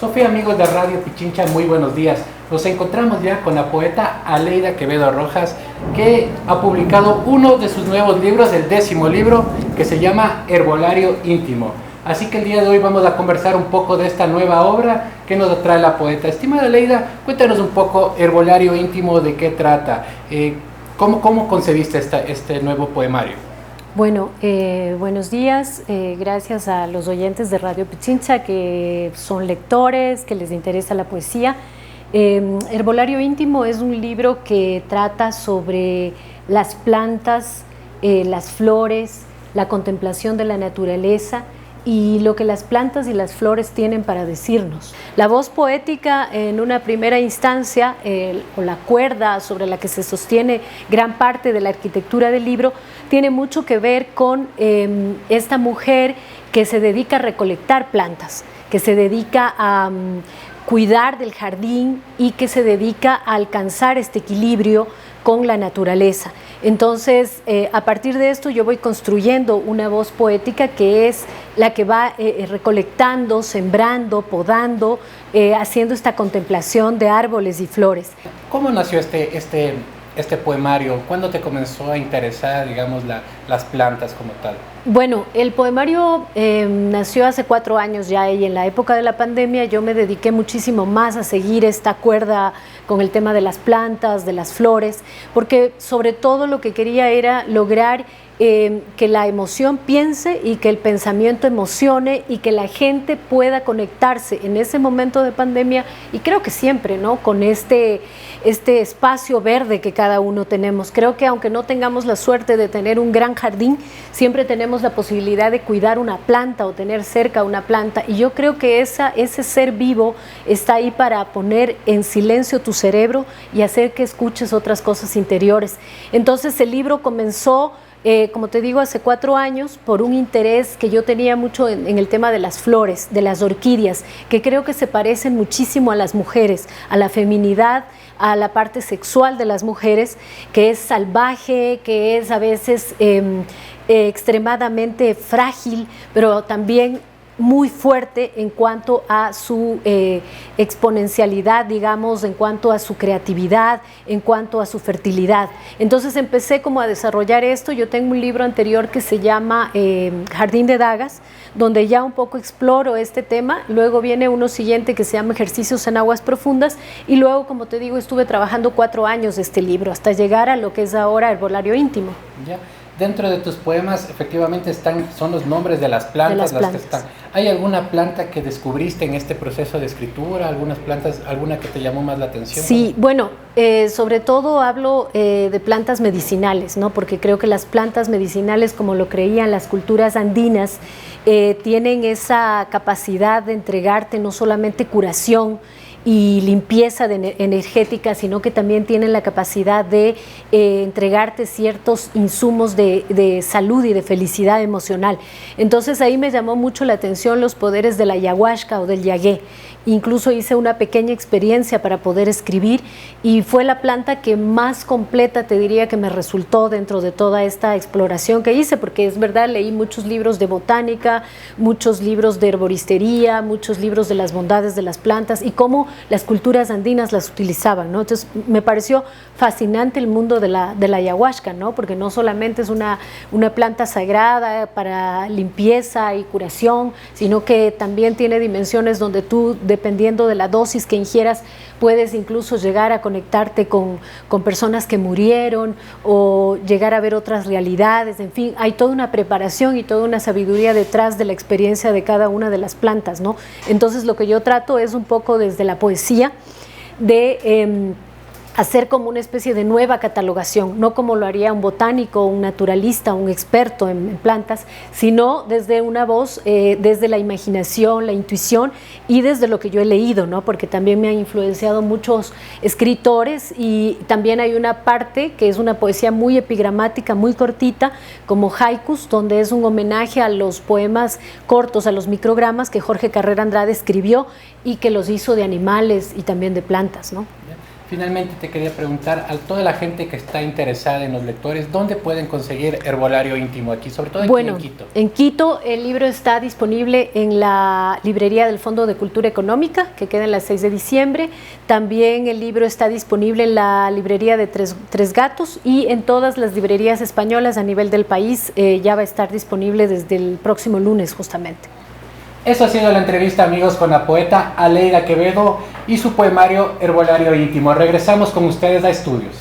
Sofía, amigos de Radio Pichincha, muy buenos días. Nos encontramos ya con la poeta Aleida Quevedo Rojas, que ha publicado uno de sus nuevos libros, el 10º libro, que se llama Herbolario Íntimo. Así que el día de hoy vamos a conversar un poco de esta nueva obra que nos trae la poeta. Estimada Aleida, cuéntanos un poco, Herbolario Íntimo, ¿de qué trata? ¿Cómo concebiste este nuevo poemario? Bueno, buenos días, gracias a los oyentes de Radio Pichincha que son lectores, que les interesa la poesía. Herbolario Íntimo es un libro que trata sobre las plantas, las flores, la contemplación de la naturaleza y lo que las plantas y las flores tienen para decirnos. La voz poética en una primera instancia, o la cuerda sobre la que se sostiene gran parte de la arquitectura del libro, tiene mucho que ver con esta mujer que se dedica a recolectar plantas, que se dedica a cuidar del jardín y que se dedica a alcanzar este equilibrio con la naturaleza. Entonces, a partir de esto yo voy construyendo una voz poética que es la que va recolectando, sembrando, podando, haciendo esta contemplación de árboles y flores. ¿Cómo nació este poemario? ¿Cuándo te comenzó a interesar, digamos, las plantas como tal? Bueno, el poemario nació hace 4 años ya, y en la época de la pandemia yo me dediqué muchísimo más a seguir esta cuerda con el tema de las plantas, de las flores, porque sobre todo lo que quería era lograr que la emoción piense y que el pensamiento emocione y que la gente pueda conectarse en ese momento de pandemia, y creo que siempre, ¿no?, con este espacio verde que cada uno tenemos. Creo que aunque no tengamos la suerte de tener un gran jardín, siempre tenemos la posibilidad de cuidar una planta o tener cerca una planta, y yo creo que ese ser vivo está ahí para poner en silencio tu cerebro y hacer que escuches otras cosas interiores. Entonces el libro comenzó, como te digo, hace 4 años, por un interés que yo tenía mucho en el tema de las flores, de las orquídeas, que creo que se parecen muchísimo a las mujeres, a la feminidad, a la parte sexual de las mujeres, que es salvaje, que es a veces extremadamente frágil, pero también muy fuerte en cuanto a su exponencialidad, digamos, en cuanto a su creatividad, en cuanto a su fertilidad. Entonces empecé como a desarrollar esto. Yo tengo un libro anterior que se llama Jardín de Dagas, donde ya un poco exploro este tema. Luego viene uno siguiente que se llama Ejercicios en Aguas Profundas, y luego, como te digo, estuve trabajando 4 años de este libro hasta llegar a lo que es ahora Herbolario Íntimo. Ya. Dentro de tus poemas, efectivamente, son los nombres de las plantas, que están. ¿Hay alguna planta que descubriste en este proceso de escritura? ¿Alguna que te llamó más la atención? Sí, bueno, sobre todo hablo de plantas medicinales, ¿no? Porque creo que las plantas medicinales, como lo creían las culturas andinas, tienen esa capacidad de entregarte no solamente curación y limpieza energética, sino que también tienen la capacidad de entregarte ciertos insumos de salud y de felicidad emocional. Entonces ahí me llamó mucho la atención los poderes de la ayahuasca o del yagué. Incluso hice una pequeña experiencia para poder escribir, y fue la planta que más completa, te diría, que me resultó dentro de toda esta exploración que hice, porque es verdad, leí muchos libros de botánica, muchos libros de herboristería, muchos libros de las bondades de las plantas y cómo las culturas andinas las utilizaban, ¿no? Entonces me pareció fascinante el mundo de la ayahuasca, ¿no? Porque no solamente es una planta sagrada para limpieza y curación, sino que también tiene dimensiones donde tú, dependiendo de la dosis que ingieras, puedes incluso llegar a conectarte con personas que murieron o llegar a ver otras realidades. En fin, hay toda una preparación y toda una sabiduría detrás de la experiencia de cada una de las plantas, ¿no? Entonces lo que yo trato es un poco desde la poesía de hacer como una especie de nueva catalogación, no como lo haría un botánico, un naturalista, un experto en plantas, sino desde una voz, desde la imaginación, la intuición y desde lo que yo he leído, ¿no? Porque también me han influenciado muchos escritores, y también hay una parte que es una poesía muy epigramática, muy cortita, como haikus, donde es un homenaje a los poemas cortos, a los microgramas que Jorge Carrera Andrade escribió y que los hizo de animales y también de plantas, ¿no? finalmente te quería preguntar a toda la gente que está interesada en los lectores, ¿dónde pueden conseguir Herbolario Íntimo aquí, sobre todo aquí en Quito? En Quito el libro está disponible en la librería del Fondo de Cultura Económica, que queda en la 6 de diciembre. También el libro está disponible en la librería de Tres Gatos y en todas las librerías españolas a nivel del país. Ya va a estar disponible desde el próximo lunes justamente. Eso ha sido la entrevista, amigos, con la poeta Aleida Quevedo y su poemario Herbolario Íntimo. Regresamos con ustedes a estudios.